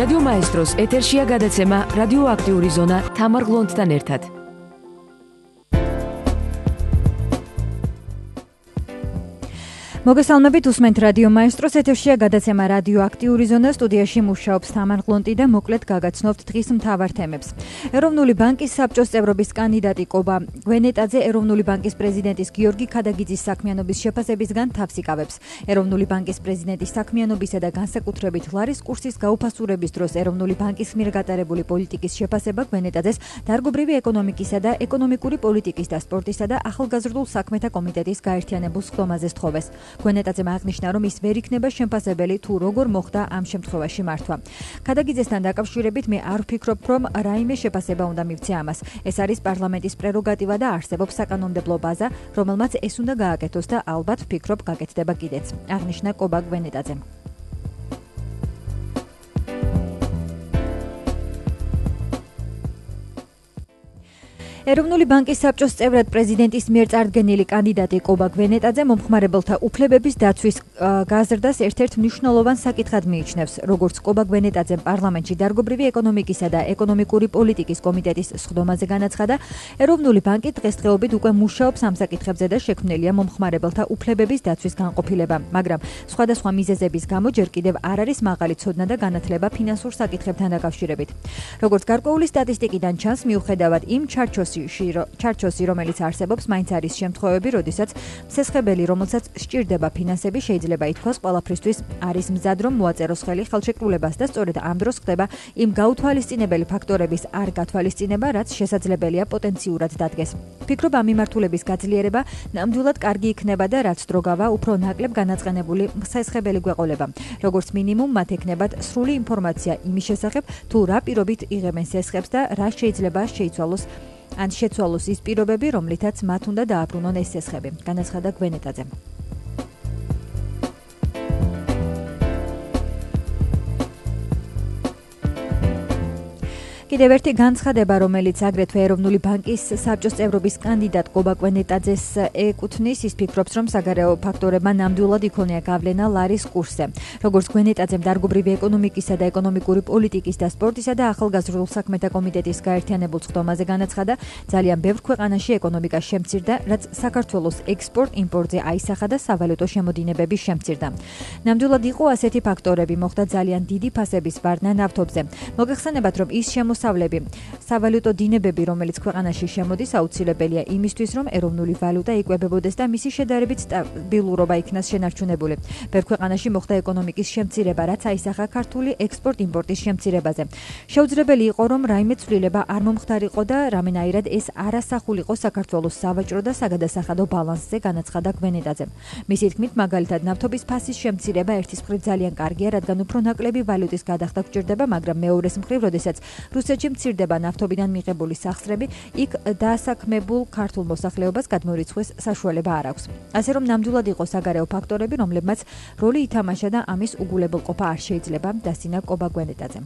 რადიო მაესტროს ეთერშია გადაცემა რადიოაქტიური ზონა თამარ გლონდთან ერთად. მოგესალმებით, უსმენთ რადიო მაესტროს ეთერშია გადაცემა რადიოაქტიური ზონა. სტუდიაში მუშაობს თამარ გლონდი და მოკლედ გაგაცნობთ დღის მთავარ თემებს. ეროვნული ბანკის საბჭოს წევრობის კანდიდატი კობა გვენეტაძე ეროვნული ბანკის პრეზიდენტის გიორგი ქადაგიძის საქმიანობის შეფასებისგან თავს იკავებს. ეროვნული ბანკის პრეზიდენტის საქმიანობისა და განსაკუთრებით ლარის კურსის გაუფასურების დროს ეროვნული ბანკის მიერ გატარებული პოლიტიკის შეფასება გვენეტაძეს დარგობრივი ეკონომიკისა და ეკონომიკური პოლიტიკის და სპორტისა და ახალგაზრდულ საქმეთა კომიტეტის გაერთიანებულ სხდომაზე სთხოვეს. გვენეტაძემ აღნიშნა, რომ ის ვერ იქნება შემფასებელი თუ როგორ მოხდა ამ შემთხვევაში მართვა. ქადაგიძესთან დაკავშირებით მე არ ვფიქრობ, რომ რაიმე შეფასება უნდა მივცე ამას. ეს არის პარლამენტის პრეროგატივა და არსებობს საკანონმდებლო ბაზა, რომელმაც ეს უნდა გააკეთოს და ალბათ ვფიქრობ გაკეთდება კიდეც. აღნიშნა კობა გვენეტაძემ. ეროვნული ბანკის საბჭოს წევრად პრეზიდენტის მიერ წარდგენილი კანდიდატი კობა გვენეტაძე მომხმარებელთა უფლებების დაცვის გაზრდას ერთ-ერთ მნიშვნელოვან საკითხად მიიჩნევს. როგორც კობა გვენეტაძემ პარლამენტში დარგობრივი ეკონომიკისა და ეკონომიკური პოლიტიკის კომიტეტის სხდომაზე განაცხადა, ეროვნული ბანკი დღესდღეობით უკვე მუშაობს ამ საკითხებზე და შექმნილია მომხმარებელთა უფლებების დაცვის განყოფილება, მაგრამ სხვადასხვა მიზეზების გამო ჯერ კიდევ არ არის მაღალი ცოდნა და განათლება ფინანსურ საკითხებთან დაკავშირებით. როგორც გარკვეული სტატისტიკიდან ჩანს, მიუხედავად იმ ჩარჩოსი, რომელიც არსებობს, მაინც არის შემთხვევები, როდესაც მსესხებელი, რომელსაც სჭირდება ფინანსები, შეიძლება ითქვას, ყველაფრისთვის არის მზად, რომ მოაწეროს ხელი ხელშეკრულებას და სწორედ ამ დროს ხდება იმ გაუთვალისწინებელი ფაქტორების არ გათვალისწინება, რაც შესაძლებელია პოტენციურად დადგეს. ვფიქრობ, ამ მიმართულების გაძლიერება ნამდვილად კარგი იქნება და რაც დროგავა, უფრო ნაკლებ განაწყენებული მსესხებელი გვეყოლება. როგორც მინიმუმ, მათ ექნებათ სრული ინფორმაცია იმის შესახებ, თუ რა პირობით იღებენ სესხებს და რა შეიძლება შეიცვალოს ან შეცვალოს ის პირობები, რომლითაც მათ უნდა დააბრუნონ ეს სესხები, განაცხადა გვენეტაძემ. კიდევ ერთი განცხადება, რომელიც აგრეთვე ეროვნული ბანკის საბჭოს წევრობის კანდიდატ კობა გვენეტაძეს ეკუთვნის, ის ფიქრობს, რომ საგარეო ფაქტორებმა ნამდვილად იქონია გავლენა ლარის კურსზე. როგორც გვენეტაძემ დარგობრივი ეკონომიკისა და ეკონომიკური პოლიტიკის და სპორტისა და ახალგაზრდულ საქმეთა კომიტეტის გაერთიანებულ სხდომაზე განაცხადა, ძალიან ბევრ ქვეყანაში ეკონომიკა შემცირდა, რაც საქართველოს ექსპორტ-იმპორტზე აისახა და სავალუტო შემოდინებები შემცირდა. ნამდვილად იყო ასეთი ფაქტორები, მოხდა ძალიან დიდი ფასების ვარდნა ნავთობზე. მოგეხსენებათ, რომ ის სავალუტო დინებები, რომელიც ქვეყანაში შემოდის, აუცილებელია იმისთვის, რომ ეროვნული ვალუტა იკვებებოდეს და მისი შედარებით სტაბილურობა იქნას შენარჩუნებული. ბევრ ქვეყანაში მოხდა ეკონომიკის შემცირება, რაც აისახა ქართული ექსპორტ-იმპორტის შემცირებაზე. შეუძლებელი იყო, რომ რაიმე ცვლილება არ მომხდარიყო და რამენაირად ეს არ ასახულიყო საქართველოს სავაჭრო და საგადასახადო ბალანსზე, განაცხადა გვენეტაძემ. მისი თქმით, მაგალითად, ნავთობის ფასის შემცირება ერთის მხრივ ძალიან კარგია, რადგან უფრო ნაკლები ვალუტის გადახდა გვჭირდება, მაგრამ მეორეს მხრივ, როდესაც რუსეთში მცირდება ნავთობიდან მიღებული სახსრები, იქ დაასაქმებულ ქართულ მოსახლეობას გადმორიცხვის საშუალება არ აქვს. ასე რომ ნამდვილად იყო საგარეო ფაქტორები, რომლებმაც როლი ითამაშა და ამის უგულებელყოფა არ შეიძლება, დასცინა კობა გვენეტაძემ.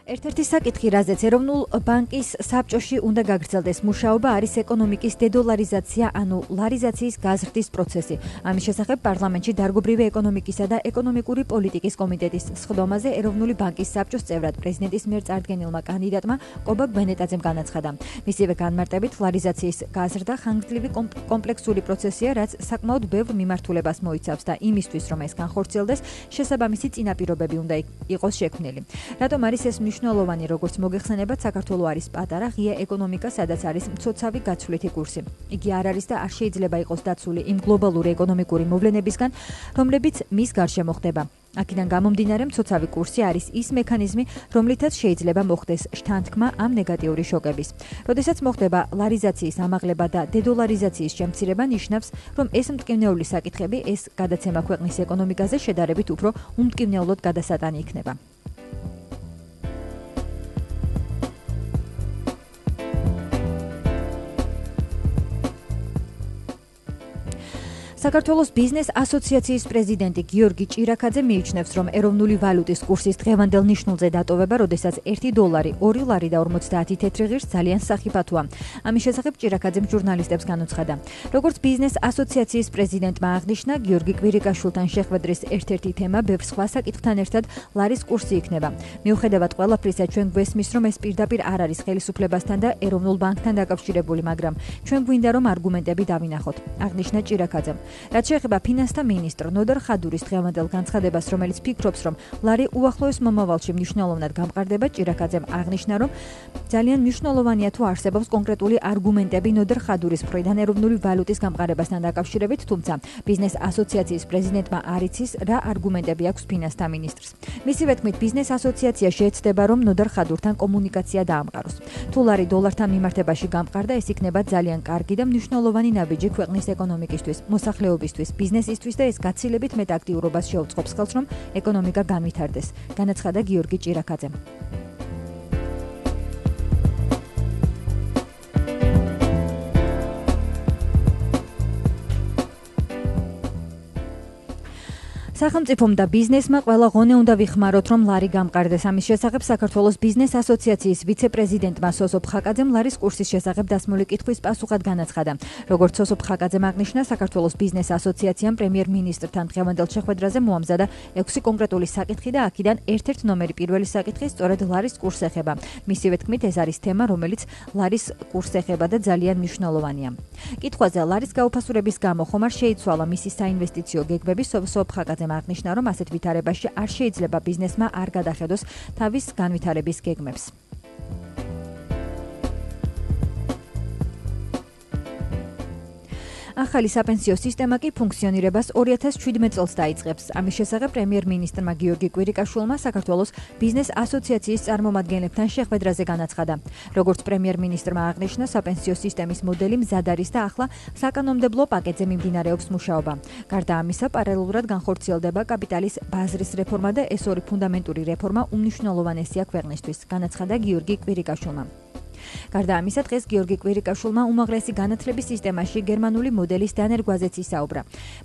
ერთ-ერთი საკითხი, რაზეც ეროვნულ ბანკის საბჭოში უნდა გაგრძელდეს მუშაობა, არის ეკონომიკის დედოლარიზაცია, ანუ ლარიზაციის გაზრდის პროცესი. ამის შესახებ პარლამენტში დარგობრივი ეკონომიკისა და ეკონომიკური პოლიტიკის კომიტეტის სხდომაზე ეროვნული ბანკის საბჭოს წევრად პრეზიდენტის მიერ წარდგენილმა კანდიდატმა კობა გვენეტაძემ განაცხადა. მისივე განმარტებით, ლარიზაციის გაზრდა ხანგრძლივი კომპლექსური პროცესია, რაც საკმაოდ ბევრ მიმართულებას მოიცავს და იმისთვის, რომ ეს განხორციელდეს, შესაბამისი წინაპირობები უნდა იყოს შექმნილი. რატომ არის ეს მნიშვნელოვანი, როგორც მოგეხსენებათ, საქართველო არის პატარა, ღია ეკონომიკა, სადაც არის მცოცავი გაცვლითი კურსი. იგი არ არის და არ შეიძლება იყოს დაცული იმ გლობალური ეკონომიკური მოვლენებისგან, რომლებიც მის გარშემო ხდება. აქედან გამომდინარე, მცოცავი კურსი არის ის მექანიზმი, რომლითაც შეიძლება მოხდეს შთანთქმა ამ ნეგატიური შოკების. როდესაც მოხდება ლარიზაციის ამაღლება და დედოლარიზაციის შემცირება, ნიშნავს, რომ ეს მტკივნეული საკითხები, ეს გადაცემა ქვეყნის ეკონომიკაზე შედარებით უფრო უმტკივნეულოდ გადასატანი იქნება. საქართველოს ბიზნეს ასოციაციის პრეზიდენტი გიორგი ჭირაქაძე მიიჩნევს, რომ ეროვნული ვალუტის კურსის დღევანდელ ნიშნულზე დატოვება, როდესაც 1 დოლარი 2 ლარი და 50 თეთრი ღირს ძალიან სახიფათოა. ამის შესახებ ჭირაქაძემ ჟურნალისტებს განუცხადა. როგორც ბიზნეს ასოციაციის პრეზიდენტმა აღნიშნა, გიორგი კვირიკაშვილთან შეხვედრის ერთ-ერთი თემა ბევრ სხვა საკითხთან ერთად ლარის კურსი იქნება. მიუხედავად ყველაფრისა, ჩვენ გვესმის, რომ ეს პირდაპირ არ არის ხელისუფლებასთან და ეროვნულ ბანკთან დაკავშირებული, მაგრამ ჩვენ გვინდა, რომ არგუმენტები დავინახოთ. აღნიშნა ჭირაქაძემ. რაც შეეხება ფინანსთა მინისტრ ნოდარ ხადურის დღევანდელ განცხადებას, რომელიც ფიქრობს, რომ ლარი უახლოეს მომავალში მნიშვნელოვნად გამყარდება, ჭირაქაძემ აღნიშნა, რომ ძალიან მნიშვნელოვანია თუ არსებობს კონკრეტული არგუმენტები ნოდარ ხადურის მხრიდან ეროვნული ვალუტის გამყარებასთან დაკავშირებით, თუმცა ბიზნეს ასოციაციის პრეზიდენტმა არ იცის, რა არგუმენტები აქვს ფინანსთა მინისტრს. მისივე თქმით, ბიზნეს ასოციაციაში ეცდება, რომ ნოდარ ხადურთან კომუნიკაცია დაამყაროს. თუ ლარი დოლართან მიმართებაში გამყარდა, ეს იქნება ძალიან კარგი და მნიშვნელოვანი ნაბიჯი ქვეყნის ეკონომიკისთვის, მოსახლეობისთვის, ბიზნესისთვის და ეს გაცილებით მეტ აქტიურობას შეუწყობს ხელს, რომ ეკონომიკა განვითარდეს, განაცხადა გიორგი ჭირაქაძემ. სახელმწიფომ და ბიზნესმა ყველა ღონე უნდა ვიხმაროთ, რომ ლარი გამყარდეს. ამის შესახებ საქართველოს ბიზნეს ასოციაციის ვიცე-პრეზიდენტმა სოსო ფხაკაძემ ლარის კურსის შესახებ დასმული კითხვის პასუხად განაცხადა. როგორც სოსო ფხაკაძემ აღნიშნა, საქართველოს ბიზნეს ასოციაციამ პრემიერ-მინისტრთან დღევანდელ შეხვედრაზე მოამზადა 6 კონკრეტული საკითხი და აქედან ერთ-ერთ ნომერი პირველი საკითხი სწორედ ლარის კურსს ეხება. მისივე თქმით, ეს არის თემა, რომელიც ლარის კურსს ეხება და ძალიან მნიშვნელოვანია. კითხვაზე ლარის გაუფასურების გამო ხომ არ შეიცვალა მისი საინვესტიციო გეგმები, სოსო ფხაკაძემ აღნიშნა, რომ ასეთ ვითარებაში არ შეიძლება ბიზნესმა არ გადახედოს თავის განვითარების გეგმებს. ახალი საპენსიო სისტემა კი ფუნქციონირებას 2017 წელს დაიწყებს. ამის შესახებ პრემიერ-მინისტრმა გიორგი კვირიკაშვილმა საქართველოს ბიზნეს ასოციაციის წარმომადგენლებთან შეხვედრაზე განაცხადა. როგორც პრემიერ-მინისტრმა აღნიშნა, საპენსიო სისტემის მოდელი მზად არის და ახლა საკანონმდებლო პაკეტზე მიმდინარეობს მუშაობა. გარდა ამისა, პარალელურად განხორციელდება კაპიტალის ბაზრის რეფორმა და ეს ორი ფუნდამენტური რეფორმა უმნიშვნელოვანესია ქვეყნისთვის, განაცხადა გიორგი კვირიკაშვილმა. გარდა ამისა, დღეს გიორგი კვირიკაშვილმა უმაღლესი განათლების სისტემაში გერმანული მოდელის დანერგვაზეც ისაუბრა.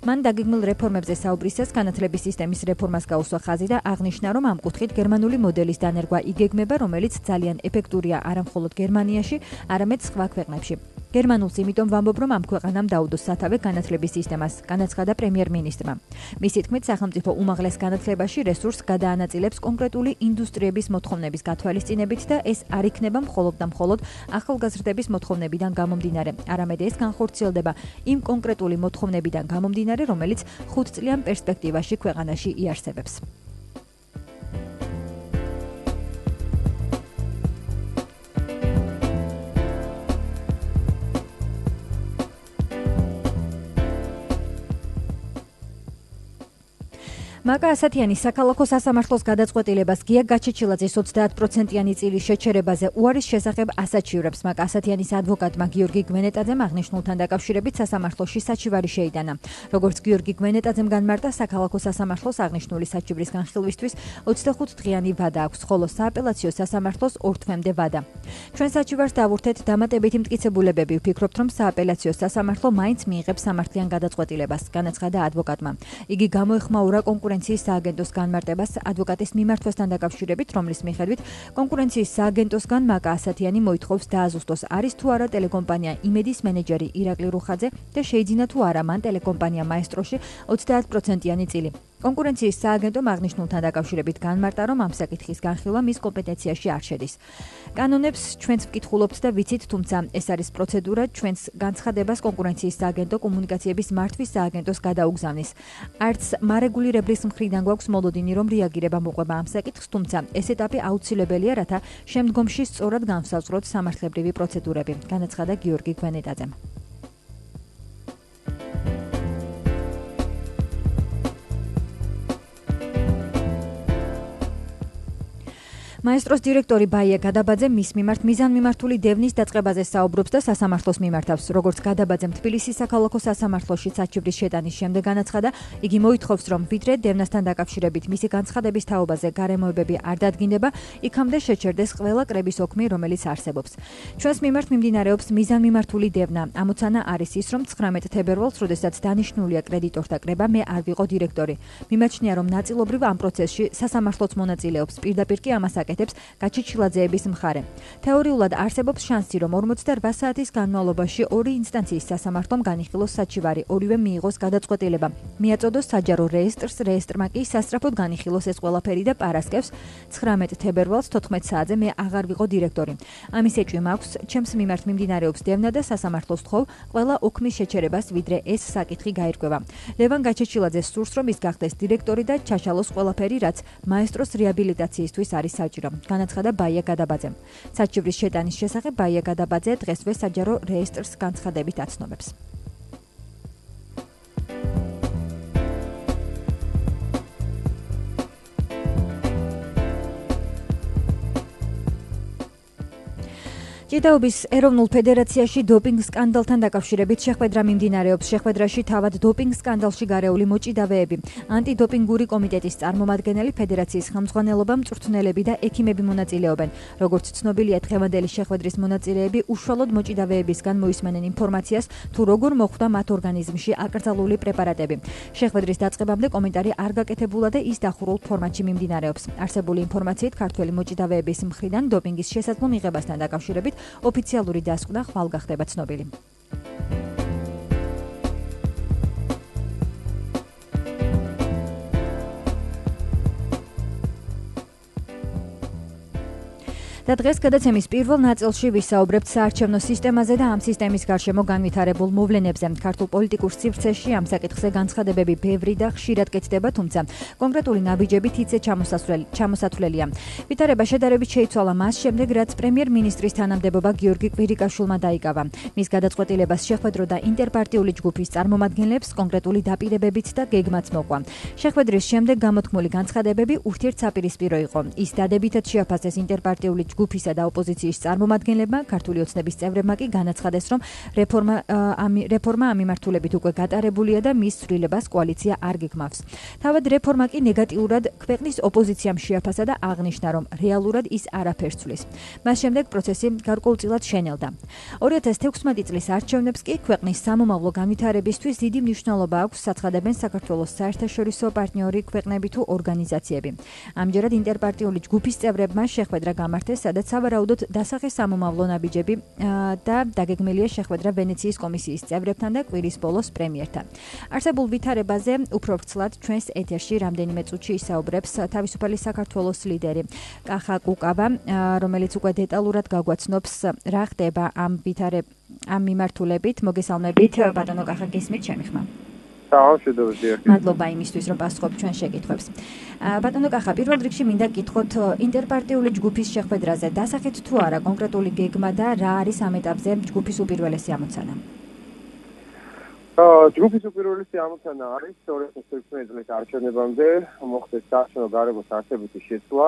მან დაგეგმილ რეფორმებზე საუბრისას განათლების სისტემის რეფორმას გაუსვა ხაზი და აღნიშნა, რომ ამ კუთხით გერმანული მოდელის დანერგვა იგეგმება, რომელიც ძალიან ეფექტურია არა მხოლოდ გერმანიაში, არამედ სხვა ქვეყნებში. გერმანულს იმიტომ ვამბობ, რომ ამ ქვეყანამ დაუდოს სათავე განათლების სისტემას, განაცხადა პრემიერ-მინისტრმა. მისი თქმით, სახელმწიფო უმაღლეს განათლებაში რესურსს გადაანაწილებს კონკრეტული ინდუსტრიების მოთხოვნების გათვალისწინებით და ეს არ იქნება მხოლოდ და მხოლოდ ახალგაზრდების მოთხოვნებიდან გამომდინარე, არამედ ეს განხორციელდება იმ კონკრეტული მოთხოვნებიდან გამომდინარე, რომელიც 5 წლიან პერსპექტივაში ქვეყანაში იარსებებს. მაკა ასათიანის საქალაქო სასამართლოს გადაწყვეტილებას გია გაჩეჩილაძის 30%-იანი წილის შეჩერებაზე უარის შესახებ ასაჩივრებს. მაკა ასათიანის ადვოკატმა გიორგი გვენეტაძემ აღნიშნულთან დაკავშირებით სასამართლოში საჩივარი შეიტანა. როგორც გიორგი გვენეტაძემ განმარტა, საქალაქო სასამართლოს აღნიშნული საჩივრის განხილვისთვის 25 დღიანი ვადა აქვს, ხოლო სააპელაციო სასამართლოს 2 თვემდე ვადა. ჩვენ საჩივარს დავურთეთ დამატებითი მტკიცებულებები, ვფიქრობთ, რომ სააპელაციო სასამართლო მაინც მიიღებს სამართლიან გადაწყვეტილებას, განაცხადა ადვოკატმა. იგი გამოეხმაურა კონკურენციის სააგენტოს განმარტებას ადვოკატის მიმართვასთან დაკავშირებით, რომლის მიხედვით კონკურენციის სააგენტოსგან მაკა ასათიანი მოითხოვს დააზუსტოს არის თუ არა ტელეკომპანია იმედის მენეჯერი ირაკლი რუხაძე და შეიძინა თუ არა მან ტელეკომპანია მაესტროში 30%-იანი წილი. კონკურენციის სააგენტომ აღნიშნულთან დაკავშირებით განმარტა, რომ ამ საკითხის განხილვა მის კომპეტენციაში არ შედის. კანონებს ჩვენც ვკითხულობთ და ვიცით, თუმცა ეს არის პროცედურა, ჩვენს განცხადებას კონკურენციის სააგენტო კომუნიკაციების მართვის სააგენტოს გადაუგზავნის. არც მარეგულირებლის მხრიდან გვაქვს მოლოდინი, რომ რეაგირება მოყვება ამ საკითხს, თუმცა ეს ეტაპი აუცილებელია, რათა შემდგომში სწორად განვსაზღვროთ სამართლებრივი პროცედურები, განაცხადა გიორგი გვენეტაძემ. მაესტროს დირექტორი ბაია გადაბაძე მის მიმართ მიზანმიმართული დევნის დაწყებაზე საუბრობს და სასამართლოს მიმართავს. როგორც გადაბაძემ თბილისის საქალაქო სასამართლოში საჩივრის შეტანის შემდეგ განაცხადა, იგი მოითხოვს, რომ ვიდრე დევნასთან დაკავშირებით მისი განცხადების თაობაზე გარემოებები არ დადგინდება, იქამდე შეჩერდეს ყველა კრების ოქმი, რომელიც არსებობს. ჩვენს მიმართ მიმდინარეობს მიზანმიმართული დევნა. ამოცანა არის ის, რომ 19 თებერვალს, როდესაც დანიშნულია კრედიტორთა კრება, მე არ ვიყო დირექტორი. მიმაჩნია, რომ ნაწილობრივ ამ პროცესში სასამართლოც მონაწილეობს, პირდაპირ კი ამას აკეთებს გაჩიჩილაძეების მხარე. თეორიულად არსებობს შანსი, რომ 48 საათის განმავლობაში ორი ინსტანციის სასამართლომ განიხილოს საჩივარი, ორივე მიიღოს გადაწყვეტილება. მიაწოდოს საჯარო რეესტრს, რეესტრმა კი სასწრაფოდ განიხილოს ეს ყველაფერი და პარასკევს 19 თებერვალს 14 საათზე მე აღარ ვიყო დირექტორი. ამის ეჭვი მაქვს, ჩემს მიმართ მიმდინარეობს დევნა და სასამართლოს თხოვ ყველა ოქმის შეჩერებას, ვიდრე ეს საკითხი გაირკვევა. ლევან გაჩეჩილაძეს სურს, რომ ის გახდეს დირექტორი და ჩაშალოს ყველაფერი, რაც მაესტროს რეაბილიტაციისთვის არის საჭირო. განაცხადა ბაია გადაბაძემ. საჩივრის შეტანის შესახებ ბაია გადაბაძე დღესვე საჯარო რეესტრს განცხადებით აცნობებს. ჭიდაობის ეროვნულ ფედერაციაში დოპინგ სკანდალთან დაკავშირებით შეხვედრა მიმდინარეობს. შეხვედრაში თავად დოპინგ სკანდალში გარეული მოჭიდავეები, ანტიდოპინგური კომიტეტის წარმომადგენელი, ფედერაციის ხელმძღვანელობა, მწვრთნელები და ექიმები მონაწილეობენ. როგორც ცნობილია, დღევანდელი შეხვედრის მონაწილეები უშუალოდ მოჭიდავეებისგან მოისმენენ ინფორმაციას, თუ როგორ მოხვდა მათ ორგანიზმში აკრძალული პრეპარატები. შეხვედრის დაწყებამდე კომენტარი არ გაკეთებულა და ის დახურულ ფორმატში მიმდინარეობს. არსებული ინფორმაციით, ქართველი მოჭიდავეების მხრიდან დოპინგის შესაძლო მიღებასთან დაკავშირებით ოფიციალური დასკვნა ხვალ გახდება ცნობილი. და დღეს გადაცემის პირველ ნაწილში ვისაუბრებთ საარჩევნო სისტემაზე და ამ სისტემის გარშემო განვითარებულ მოვლენებზე. ქართულ პოლიტიკურ სივრცეში ამ საკითხზე განცხადებები ბევრი და ხშირად კეთდება, თუმცა კონკრეტული ნაბიჯებით იცე ჩამოსათვლელია. ვითარება შედარებით შეიცვალა მას შემდეგ, რაც პრემიერ-მინისტრის თანამდებობა გიორგი კვირიკაშვილმა დაიკავა. მის გადაწყვეტილებას შეხვედროდა ინტერპარტიული ჯგუფის წარმომადგენლებს, კონკრეტული დაპირებებით და გეგმაც მოყვა. შეხვედრის შემდეგ გამოთქმული განცხადებები ურთიერთსაპირისპირო იყო. ის დადებითად შეაფასეს ინტერპარტიული ჯგუფისა და ოპოზიციის წარმომადგენლებმა, ქართული ოცნების წევრებმა კი განაცხადეს, რომ რეფორმა ამ მიმართულებით უკვე გატარებულია და მის ცვლილებას კოალიცია არ გეგმავს. თავად რეფორმა კი ნეგატიურად ქვეყნის ოპოზიციამ შეაფასა და აღნიშნა, რომ რეალურად ის არაფერს ცვლის. მას შემდეგ პროცესი გარკვეულწილად შენელდა. 2016 წლის არჩევნებს კი ქვეყნის სამომავლო განვითარებისთვის დიდი მნიშვნელობა აქვს, საცხადებენ საქართველოს საერთაშორისო პარტნიორი ქვეყნები თუ ორგანიზაციები. ამჯერად ინტერპარტიული ჯგუფის წევრებმა შეხვედრა გამართეს, სადაც სავარაუდოდ დასახეს სამომავლო ნაბიჯები და დაგეგმილია შეხვედრა ვენეციის კომისიის წევრებთან და კვირის ბოლოს პრემიერთან. არსებულ ვითარებაზე უფრო ვრცლად ჩვენს ეთერში რამდენიმე წუთში ისაუბრებს თავისუფალი საქართველოს ლიდერი კახა კუკავა, რომელიც უკვე დეტალურად გაგვაცნობს რა ხდება ამ მიმართულებით. მოგესალმებით, ბატონო კახა, გესმით ჩემი ხმა? მადლობა იმისთვის, რომ პასუხობთ ჩვენ შეკითხვებს. ბატონო კახა, პირველ რიგში მინდა გითხოთ ინტერპარტიული ჯგუფის შეხვედრაზე დასახეთ თუ არა კონკრეტული გეგმა და რა არის ამ ეტაპზე ჯგუფის უპირველესი ამოცანა? ჯგუფის უპირველესი ამოცანა არის 2016 წლის არჩევნებამდე მოხდეს საარჩევნო გარემოს არსებითი შეცვლა,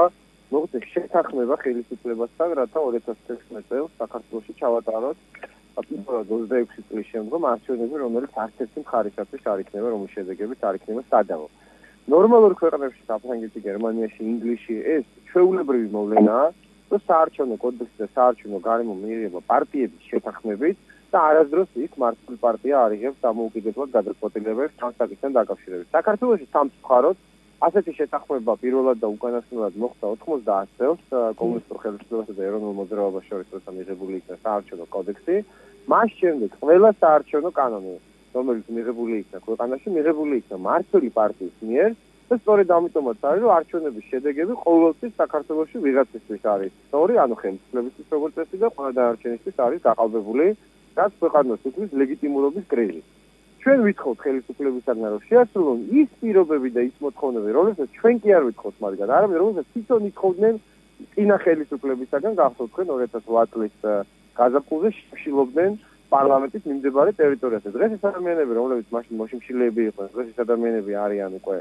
მოხდეს შეთანხმება ხელისუფლებასთან, რათა 2016 წელს საქართველოში ჩავატაროთ პირველად 26 წლის შემდგომ არჩევნები, რომელიც არც ერთი მხარისათვის არ იქნება, რომლის შედეგებით არ იქნება სადავო. ნორმალურ ქვეყნებში, საფრანგეთში, გერმანიაში, ინგლისში ეს ჩვეულებრივი მოვლენაა, რომ საარჩევნო კოდექსი და საარჩევნო გარემო მიიღება პარტიების შეთანხმებით და არასდროს იქ მართული პარტია არ იღებს დამოუკიდებლად გადაწყვეტილებებს ამ საკითხთან დაკავშირებით. საქართველოში სამწუხაროდ ასეთი შეთანხმება პირველად და უკანასკნელად მოხდა 90 წელს კომუნისტურ ხელისუფლებასა და ეროვნულ მოძრაობას შორის, როცა მიღებული იქნა საარჩევნო კოდექსი. მას შემდეგ ყველა საარჩევნო კანონი, რომელიც მიღებული იქნა ქვეყანაში, მიღებული იქნა მმართველი პარტიის მიერ და სწორედ ამიტომაც არის, რომ არჩევნების შედეგები ყოველთვის საქართველოში ვიღაცისთვის არის სწორი, ანუ ხელისუფლებისთვის როგორც წესი და ყველა დანარჩენისთვის არის გაყალბებული, რაც ქვეყანას უქმნის ლეგიტიმურობის კრიზისს. ჩვენ ვითხოვთ ხელისუფლებისაგან, რომ შეასრულონ ის პირობები და ის მოთხოვნები, რომელსაც ჩვენ კი არ ვითხოვთ მაგან, არამედ რომელსაც თვითონ ითხოვდნენ წინა ხელისუფლებისაგან, გახსოვთ თქვენ 2008 წლის გაზაფხულზე შიშილობდნენ პარლამენტის მიმდებარე ტერიტორიაზე. დღეს ეს ადამიანები, რომლებიც მაშინ მოშიმშილეები იყვნენ, დღეს ეს ადამიანები არიან უკვე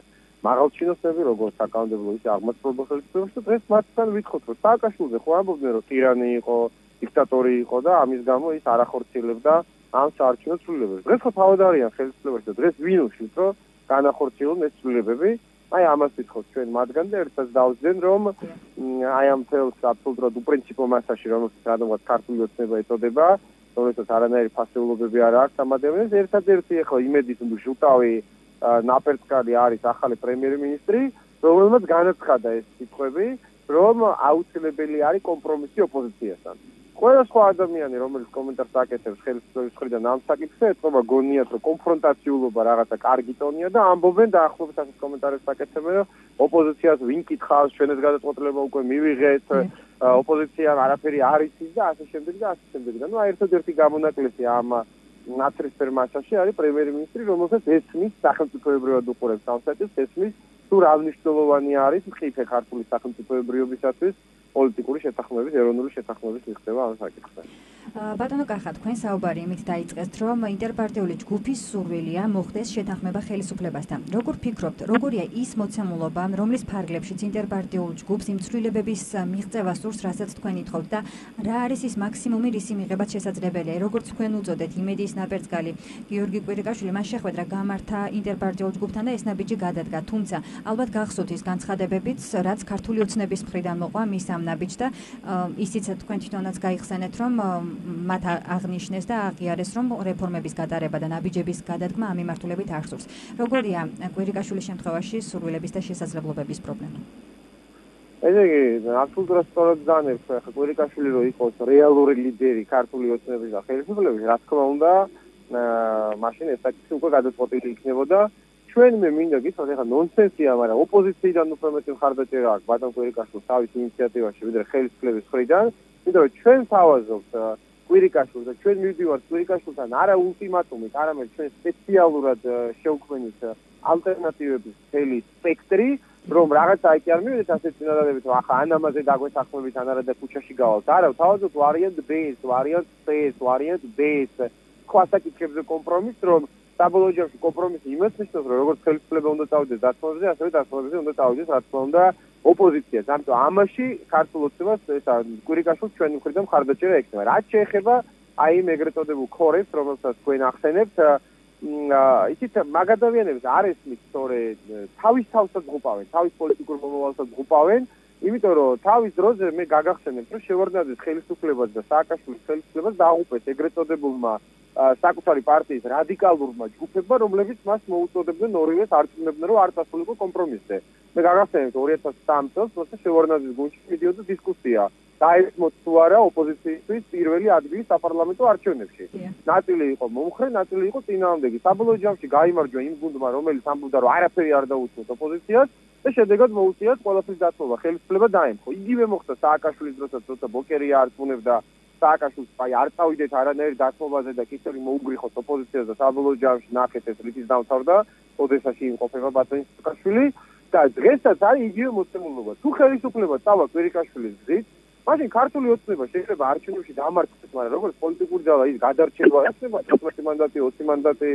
მაღალჩინოსნები, როგორც საკანონმდებლო ისე აღმასრულებელ ხელისუფლებაში და დღეს მათთან ვითხოვთ, რომ სააკაშვილზე ხო ამბობდნენ, რომ ტირანი იყო, დიქტატორი იყო და ამის გამო ის არ ახორციელებდა ამ საარჩევნო ცვლილებებს. დღეს ხო თავად არიან ხელისუფლებაში და დღეს ვინ უშლის, რომ განახორციელონ ეს ცვლილებები? აი ამას ვითხოვთ ჩვენ მათგან და ერთად დავსვენ, რომ აი ამ თელს აბსოლუტურად უპრინციპო მასაში, რომელსაც რადგან ქართული ოცნება ეწოდება, რომელსაც არანაირი ფასეულობები არ აქვს ამ ადამიანს, ერთადერთი ახლა იმედის ჟუტავი ნაპერწკალი არის ახალი პრემიერ-მინისტრი, რომელმაც განაცხადა ეს სიტყვები, რომ აუცილებელი არის კომპრომისი ოპოზიციასთან. ყველა სხვა ადამიანი, რომელიც კომენტარს აკეთებს ხელისუფლების მხრიდან ამ საკითხზე, ეთყობა გონიათ, რომ კონფრონტაციულობა რაღაცა კარგი ტონია და ამბობენ დაახლოებით ასეთ კომენტარებს აკეთებენ, რომ ოპოზიციას ვინ კითხავს, ჩვენ ეს გადაწყვეტილება უკვე მივიღეთ, ოპოზიციამ არაფერი არ იცის და ასე შემდეგ და ასე შემდეგ. და ნუ ერთადერთი გამონაკლისი ამ ნაცრისფერ მასაში არის პრემიერ-მინისტრი, რომელსაც ესმის სახელმწიფოებრივად უყურებს ამ საკითხს, ესმის თუ რა მნიშვნელოვანი არის მყიფე ქართული სახელმწიფოებრიობისათვის პოლიტიკური შეთანხმების, ეროვნული შეთანხმების მიღწევა ამ საკითხზე. ბატონო კახა, თქვენ საუბარი იმით დაიწყეთ, რომ ინტერპარტიული ჯგუფის სურვილია მოხდეს შეთანხმება ხელისუფლებასთან. როგორ ფიქრობთ, როგორია ის მოცემულობა, რომლის ფარგლებშიც ინტერპარტიულ ჯგუფს იმ ცვლილებების მიღწევა სურს, რასაც თქვენ ითხოვთ და რა არის ის მაქსიმუმი, რისი მიღებაც შესაძლებელია? როგორც თქვენ უწოდეთ, იმედიის ნაპერწკალი გიორგი კვირიკაშვილი მას შეხვედრა გამართა ინტერპარტიულ ჯგუფთან და ეს ნაბიჯი გადადგა. თუმცა, ალბათ გახსოვთ ის განცხადებებიც, რაც ქართული ოცნების მხრიდან მოყვა მის ამ ნაბიჯს და ისიც თქვენ თვითონაც გაიხსენეთ, რომ მათ აღნიშნეს და აღიარეს, რომ რეფორმების გატარება და ნაბიჯების გადადგმა ამ მიმართულებით არ სურს. როგორია კვირიკაშვილის შემთხვევაში სურვილების და შესაძლებლობების პრობლემა? ესე იგი, აბსოლუტურად სწორად ზანებს, ხა კვირიკაშვილი რო იყოს რეალური ლიდერი ქართული ოცნების და ხელისუფლების, რა თქმა უნდა, მაშინ ეს საკითხი უკვე გადაწყვეტილი იქნებოდა. ჩვენ მე მინდა გითხრათ, ეხლა ნონსენსია, მაგრამ ოპოზიციიდან უფრო მეტი მხარდაჭერა აქვს ბატონ კვირიკაშვილს თავის ინიციატივაში, ვიდრე ხელისუფლების მხრიდან, იმიტომ რომ ჩვენ თავაზობთ კვირიკაშვილს და ჩვენ მივდივართ კვირიკაშვილთან არა ულტიმატუმით, არამედ ჩვენ სპეციალურად შევქმნით ალტერნატივების მთელი სპექტრი, რომ რაღაცა იქ არ მივიდეთ ასეთ წინადადებით, რომ ახლა ან ამაზე დაგვეთანხმებით, ან არა და ქუჩაში გავალთ. არა, თავაზობთ ვარიანტ B-ს, ვარიანტ C-ს, ვარიანტ D-ს, სხვა საკითხებზე კომპრომისს, რომ საბოლოო ჯამში კომპრომისი იმას ნიშნავს, რომ როგორც ხელისუფლება უნდა წავიდეს დათმობებზე, ასევე დათმობებზე უნდა წავიდეს, რა თქმა უნდა, ოპოზიციას. ამიტომ ამაში ქართულ ოცნებას ესა კვირიკაშვილს ჩვენი მხრიდან მხარდაჭერა ექნება. რაც შეეხება აი იმ ეგრეთ წოდებულ ქორებს, რომელსაც თქვენ ახსენებთ, იცით, მაგ ადამიანებს არ ესმის სწორედ თავის თავსაც ღუპავენ, თავის პოლიტიკურ მომავალსაც ღუპავენ, იმიტომ რომ თავის დროზე მე გაგახსენებთ, რომ შევარდნაძის ხელისუფლებას და სააკაშვილის ხელისუფლებას დააღუპეს ეგრეთ წოდებულმა საკუთარი პარტიის რადიკალურმა ჯგუფებმა, რომლებიც მას მოუწოდებდნენ ორივეს არწმუნებდნენ, რომ არ წასულიყო კომპრომისზე. მე გაგახსენებთ 2003 წელს, როცა შევარდნაძის გუნდში მიდიოდა დისკუსია, დაესმოთ თუ არა ოპოზიციისთვის პირველი ადგილი საპარლამენტო არჩევნებში. ნაწილი იყო მომხრე, ნაწილი იყო წინააღმდეგი. საბოლოო ჯამში გაიმარჯვა იმ გუნდმა, რომელიც ამბობდა, რომ არაფერი არ დაუწევთ ოპოზიციას და შედეგად მოუწიათ ყველაფრის დათმობა. ხელისუფლება დაემხო. იგივე მოხდა სააკაშვილის დროსაც, როცა ბოკერია არწმუნებდა სააკაშვილს, აი არ წავიდეთ არანაირ დათმობაზე და კითხვები მოუგრიხოთ ოპოზიციას და საბოლოო ჯამში ნახეთ ეს რითიც დამთავრდა, ოდესაში იმყოფება ბატონი სააკაშვილი და დღესაც არის იგივე მოცემულობა. თუ ხელისუფლება წავა კვირიკაშვილის გზით, მაშინ ქართული ოცნება შეიძლება არჩევნებში დამარცხდეს, მაგრამ როგორც პოლიტიკური ძალა ის გადარჩება, ესება 14 მანდატი, 20 მანდატი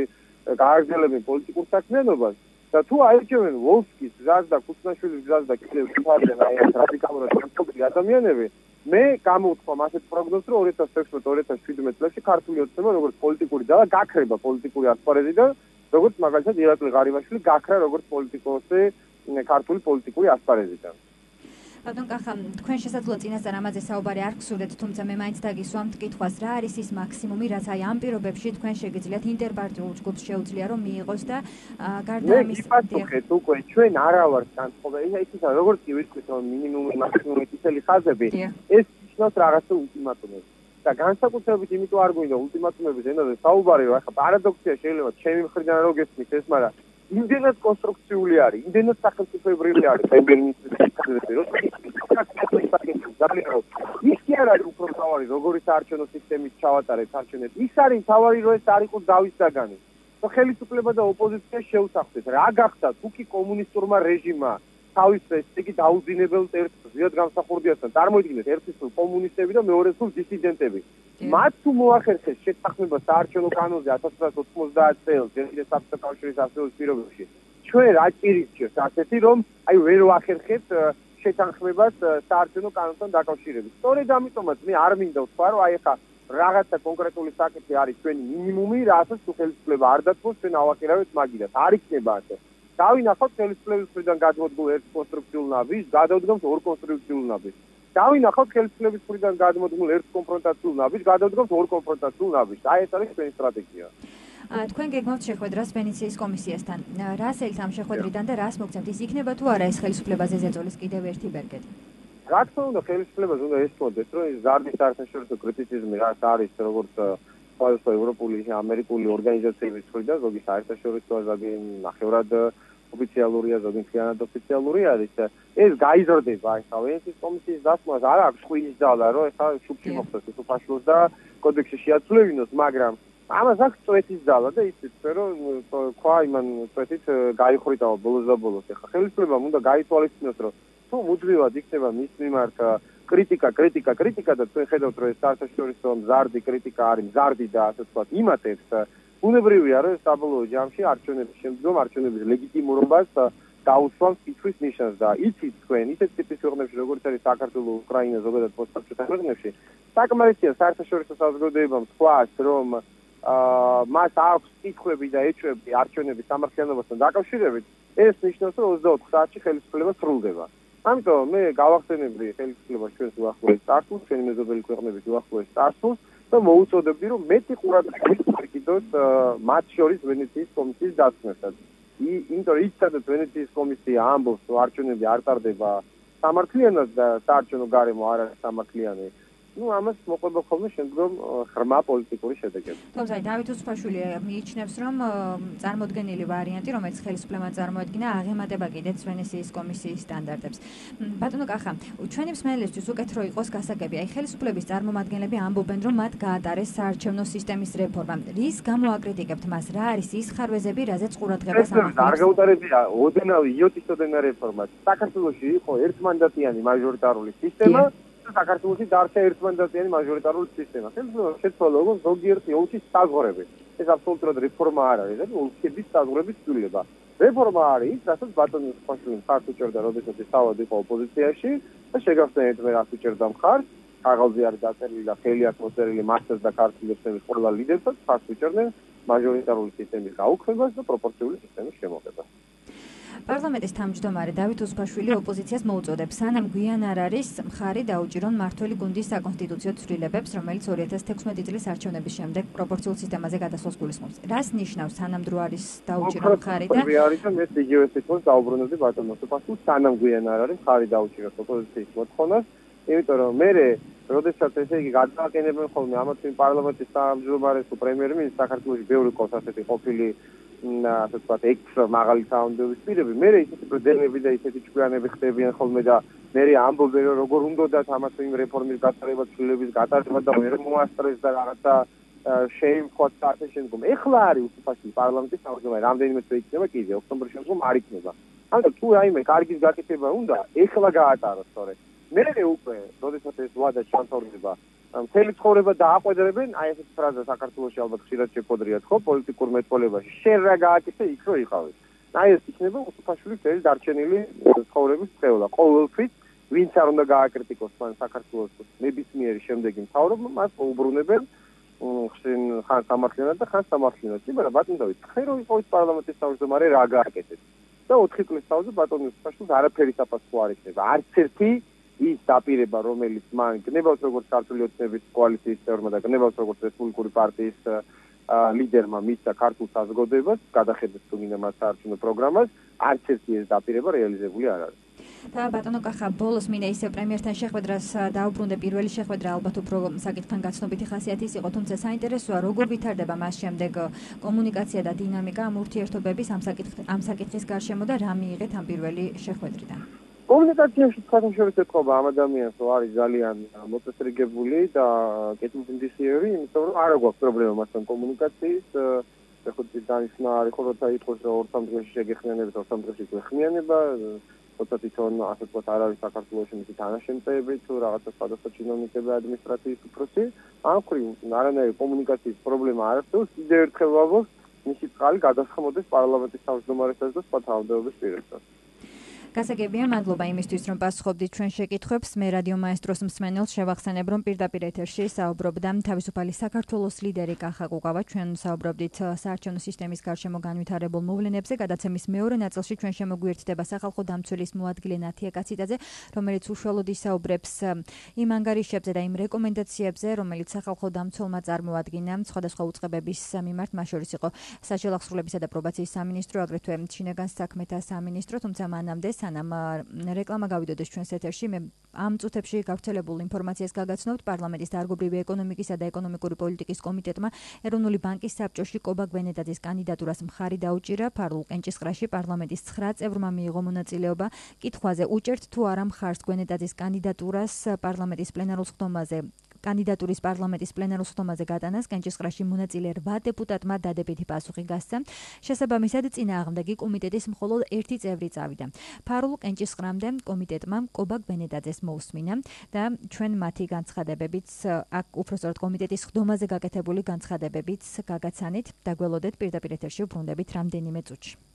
გააგრძელებენ პოლიტიკურ საქმიანობას და თუ აირჩევენ ვოლსკის გზას და კუცნაშვილის გზას და კიდევ ვიფარდნენ აი ეს რადიკალურად შემწყობილი ადამიანები, მე გამოვთქვა ასეთ პროგნოზს, რომ 2016-2017 წლებში ქართული ოცნება როგორც პოლიტიკური ძალა გაქრება პოლიტიკური ასპარეზიდან, როგორც მაგალითად ირაკლი ღარიბაშვილი გაქრა როგორც პოლიტიკოსი ქართული პოლიტიკური ასპარეზიდან. ბატონ კახა, თქვენ შესაძლოა წინასწარ ამაზე საუბარი არ გსურდეთ, თუმცა მე მაინც დაგისვამთ კითხვას, რა არის ის მაქსიმუმი, რაც აი ამ პირობებში თქვენ შეგიძლიათ ინტერპარტიულ ჯგუფს შეუძლია რომ მიიღოს და გარდა ამის მიფასუხეთ უკვე ჩვენ არა ვართ განწყობილი, ისა როგორც კი ვიტყვით რომ მინიმუმი მაქსიმუმი ისელი ხაზები, ეს ნიშნავს რაღაცა ულტიმატუმებს. და განსაკუთრებით იმიტომ არ გვინდა ულტიმატუმების ენაზე საუბარი, რომ ახლა პარადოქსია შეიძლება ჩემი მხრიდან რო გესმის ეს, მაგრამ იმდენად კონსტრუქციული არის, იმდენად სახელმწიფოებრივი არის პრემიერ-მინისტრის საკითხები, რომ ის კი არ არის უფრო მთავარი, როგორი საარჩევნო სისტემით ჩავატარეთ არჩევნებს. ის არის მთავარი, რომ ეს არ იყოს დავის საგანი. ხელისუფლება და ოპოზიცია შეუსახდეთ. რა გახდა თუ კი კომუნისტურმა რეჟიმმა თავის ესე დაუძინებელ წერტილს ზიად გამსახურდიასთან წარმოიდგინეთ ერთის სულ კომუნისტები და მეორეს სულ დისიდენტები. მათ თუ მოახერხეს შეთანხმება საარჩევნო კანონზე 1990 წელს, ჯერ კიდევ საბჭოთა კავშირის ასეულის პირობებში, ჩვენ რა ჭირიჭირს ასეთი რომ აი ვერ ვახერხებთ შეთანხმებას საარჩევნო კანონთან დაკავშირებით. სწორედ ამიტომაც მე არ მინდა ვთქვა რომ აი ახლა რაღაცა კონკრეტული საკითხი არის ჩვენი მინიმუმი, რასაც თუ ხელისუფლება არ დათმობს, ჩვენ ავაკირავეთ მაგიდას. არ იქნება ასე. დავინახოთ ხელისუფლების მხრიდან გადმოდგმულ ერთ კონსტრუქციულ ნაბიჯს, გადავდგამთ ორ კონსტრუქციულ ნაბიჯს. დავინახოთ ხელისუფლების მხრიდან გადმოდგმულ ერთ კონფრონტაციულ ნაბიჯს, გადავდგამთ ორ კონფრონტაციულ ნაბიჯს. აი ეს არის ჩვენი სტრატეგია. თქვენ გეგმავთ შეხვედრას ვენეციის კომისიასთან. რას ელთ ამ შეხვედრიდან და რას მოგცემთ? ის იქნება თუ არა ეს ხელისუფლებაზე ზეწოლის კიდევ ერთი ბერგეთი? რა თქმა უნდა, ხელისუფლებას უნდა ესწოდეთ, რომ ეს ზარდის საერთაშორისო კრიტიციზმი რაც არის, როგორც სხვადასხვა ევროპული, ამერიკული ორგანიზაციების მხრიდან, ზოგი საერთაშორისო, ზოგი ნახევრად ოფიციალურია, ზოგი მთლიანად ოფიციალური არის. ეს გაიზრდება, ახლა ვენეციის კომისიის დასმას არ აქვს ხვინის ძალა, რომ ეხლა შუბში მოხდეს უსუფაშლოს და კოდექსში შეაცვლებინოს, მაგრამ ამას აქვს წვეთის ძალა და იცით, რომ თქვა იმან წვეთით გაიხრიტავა ბოლოს და ბოლოს. ახლა ხელისუფლებამ უნდა გაითვალისწინოს, რომ თუ მუდმივად იქნება მის მიმართ კრიტიკა და თქვენ ხედავთ, რომ ეს საერთაშორისო მზარდი კრიტიკა არის, მზარდი და ასე ვთქვათ, იმატებს, ბუნებრივია, რომ საბოლოო ჯამში არჩევნების შემდგომ არჩევნების ლეგიტიმურობას დაუსვამს კითხვის ნიშანს და იცით თქვენ, ისეთ ტიპის ქვეყნებში, როგორც არის საქართველო, უკრაინა, ზოგადად პოსტსაბჭოთა ქვეყნებში, საკმარისია საერთაშორისო საზოგადოებამ თქვას, რომ მას აქვს კითხვები და ეჭვები არჩევნების სამართლიანობასთან დაკავშირებით, ეს ნიშნავს, რომ 24 საათში ხელისუფლება სრულდება. ამიტომ მე გავახსენებდი ხელისუფლებას ჩვენს უახლოეს წარსულს, ჩვენი მეზობელი ქვეყნების უახლოეს წარსულს და მოუწოდებდი, რომ მეტი ყურადღებით იკიდოს მათ შორის ვენეციის კომისიის დასმებსაც. იმიტომ რომ იცოდეთ ვენეციის კომისია ამბობს, რომ არჩევნები არ ტარდება სამართლიანად და საარჩევნო გარემო არ არის სამართლიანი. ამას მოყვება ხოლმე შემდგომ ღრმა პოლიტიკური შედეგები. თუმცა დავით უსუფაშვილი მიიჩნევს, რომ წარმოდგენილი ვარიანტი, რომელიც ხელისუფლებამ წარმოადგინა, აღემატება კიდეც ვენეციის კომისიის სტანდარტებს. ბატონო კახა, ჩვენი მსმენელისთვის უკეთ რო იყოს გასაგები, აი ხელისუფლების წარმომადგენლები ამბობენ, რომ მათ გაატარეს საარჩევნო სისტემის რეფორმა. რის გამო აკრიტიკებთ მას? რა არის ის ხარვეზები, რაზეც ყურადღებას ამახვილებს? არ გაუტარებია ოდენავი იოტისოდენა რეფორმა. საქართველოში იყო ერთმანდატიანი მაჟორიტარული სისტემა. საქართველოში დარჩა ერთმანდატიანი მაჟორიტარული სისტემა. ხელისუფლება შეცვალა როგორც ზოგიერთი ოლქის საზღვრები. ეს აბსოლუტურად რეფორმა არ არის, ეს ოლქების საზღვრების ცვლილება. რეფორმა არის, რასაც ბატონი უსუფაშვილი მხარს უჭერდა, როდესაც თავად იყო ოპოზიციაში და შეგახსენეთ მე რას უჭერდა მხარს. ქაღალდზე არის დაწერილი და ხელი აქვს მოწერილი მასტერ და ქართულების ყველა ლიდერსაც მხარს უჭერდნენ მაჟორიტარული სისტემის გაუქმებას და პროპორციული სისტემის შემოღებას. პარლამენტის თავმჯდომარე დავით უსუფაშვილი ოპოზიციას მოუწოდებს, სანამ გვიან არ არის მხარი დაუჭირონ მმართველი გუნდის საკონსტიტუციო ცვლილებებს, რომელიც 2016 წლის არჩევნების შემდეგ პროპორციულ სისტემაზე გადასვლას გულისხმობს. რას ნიშნავს სანამ დრო არის დაუჭირონ მხარი და მე იგივე სიტყვას დაუბრუნებდი ბატონ უსუფაშვილს, სანამ გვიან არ არის მხარი დაუჭიროს ოპოზიციის მოთხოვნას, იმიტომ რომ მე როდესაც ესე იგი გადააყენებენ ხოლმე ამათ პარლამენტის თავმჯდომარეს თუ პრემიერ-მინისტრს საქართველოში ბევრი ყავს ასეთი ყოფილი ასე ვთქვათ, მაღალი საუნდების პირები, მე ისეთი პრეზიდენტები და ისეთი ჭკვიანები ხდებიან ხოლმე და მე ამბობენ, რომ როგორ უნდათ ამას იმ რეფორმის გატარება, ცვლილების გატარება და ვერ მოასწრეს და რაღაცა შეიმხოთ ასე შემდგომ. ეხლა არის უსუფაშვილი პარლამენტის თავმჯდომარე, რამდენიმე თვე იქნება კიდე, ოქტომბრის შემდგომ არ იქნება. ამიტომ თუ რაიმე კარგის გაკეთება უნდა, ეხლა გაატაროს სწორედ. მე უკვე, როდესაც ეს ვადა ჩამთავრდება, მთელი ცხოვრება დააყვედრებენ, აი ესეთ ფრაზას საქართველოში ალბათ ხშირად შეფოდრიათ ხო პოლიტიკურ მეტყოლებაში. შენ რა გააკეთე იქ რო იყავი. აი ეს იქნება უსუფაშვილის მთელი დარჩენილი ცხოვრების წევა. ყოველთვის ვინც არ უნდა გააკრიტიკოს მან საქართველოს ნებისმიერი შემდეგი მთავრობა, მას უბრუნებენ ხან სამართლიანად და ხან სამართლიანად. მაგრამ ბატონ დავით, ხე რო იყო ის პარლამენტის თავმჯდომარე რა გააკეთეთ. და 4 წლის თავზე ბატონ უსუფაშვილს არაფერი საფასო არ იქნება. არც ერთი ის დაპირება, რომელიც მან გნებავს როგორც ქართული ოცნების კოალიციის წევრმა და გნებავს როგორც რესპუბლიკური პარტიის ლიდერმა მისცა ქართულ საზოგადოებას, გადახედეთ თუ მინდა მათ საარჩევნო პროგრამას, არც ერთი ეს დაპირება რეალიზებული არ არის. და ბატონო კახა, ბოლოს მინდა ისევ პრემიერთან შეხვედრას დაუბრუნდე, პირველი შეხვედრა ალბათ უფრო საკითხთან გაცნობითი ხასიათის იყო, თუმცა საინტერესოა როგორ ვითარდება მას შემდეგ კომუნიკაცია და დინამიკა ამ ურთიერთობების ამ საკითხის გარშემო და რა მიიღეთ ამ პირველი შეხვედრიდან. კომუნიკაციაში თქვათაშორის ეთყობა ამ ადამიანს არის ძალიან მოწესრიგებული და კეთილმდისიერი, იმიტომ რომ არ აქვს პრობლემა მასთან კომუნიკაციის. ეხლა დანიშნა არის ხო როცა იყოს რომ 2-3 დღეში შეგეხმიანებით, 2-3 დღეში გვეხმიანება, როცა თვითონ ასე ვთქვათ არ არის საქართველოში მისი თანაშემწეები თუ რაღაცა სხვადასხვა ჩინოვნიკები ადმინისტრაციის უფროსი, ამ ხრივ არანაირი კომუნიკაციის პრობლემა არ არსებობს. კიდევ ერთხელ ვამბობ, მისი წყალი გადასხმოდეს პარლამენტის თავმჯდომარესაც და სხვა თავმჯდომარების პირებსაც. გასაგებია, მადლობა იმისთვის, რომ პასუხობდით ჩვენ შეკითხვებს. მე რადიო მაესტროს მსმენელს შევახსენებ, რომ პირდაპირ ეთერში საუბრობდა თავისუფალი საქართველოს ლიდერი კახა კუკავა. ჩვენ საუბრობდით საარჩევნო სისტემის გარშემო განვითარებულ მოვლენებზე. გადაცემის მეორე ნაწილში ჩვენ შემოგვიერთდება სახალხო დამცველის მოადგილე ნათია კაციტაძე, რომელიც უშუალოდ ისაუბრებს იმ ანგარიშებზე და იმ რეკომენდაციებზე, რომელიც სახალხო დამცველმა წარმოადგინა სხვადასხვა უწყებების მიმართ, მათ შორის იყო საჯარო აღსრულებისა და პრობაციის სამინისტრო, აგრეთვე შინაგან საქმეთა სამინისტრო, თუმცა მანამდე სანამ რეკლამა გავიდოდეს ჩვენს ეთერში, მე ამ წუთებში გავრცელებულ ინფორმაციას გაგაცნობთ. პარლამენტის დარგობრივი ეკონომიკისა და ეკონომიკური პოლიტიკის კომიტეტმა ეროვნული ბანკის საბჭოში კობა გვენეტაძის კანდიდატურას მხარი დაუჭირა. ფარულ კენჭისყრაში პარლამენტის 9 წევრმა მიიღო მონაწილეობა. კითხვაზე უჭერთ თუ არა მხარს გვენეტაძის კანდიდატურას პარლამენტის პლენარულ სხდომაზე. კანდიდატურის პარლამენტის პლენარულ სხდომაზე გატანას კენჭისყრაში მონაწილე 8 დეპუტატმა დადებითი პასუხი გასცა. შესაბამისად, წინააღმდეგი კომიტეტის მხოლოდ 1 წევრი წავიდა. ფარულ კენჭისყრამდე კომიტეტმა კობა გვენეტაძეს მოусმინა და ჩვენ მათი განცხადებებით, აქ უпростоრად კომიტეტის სხდომაზე გაკეთებული განცხადებებით გაგაცანით. დაგველოდეთ პირდაპირ ეთერში ვბრუნდებით რამდენიმე წუთში.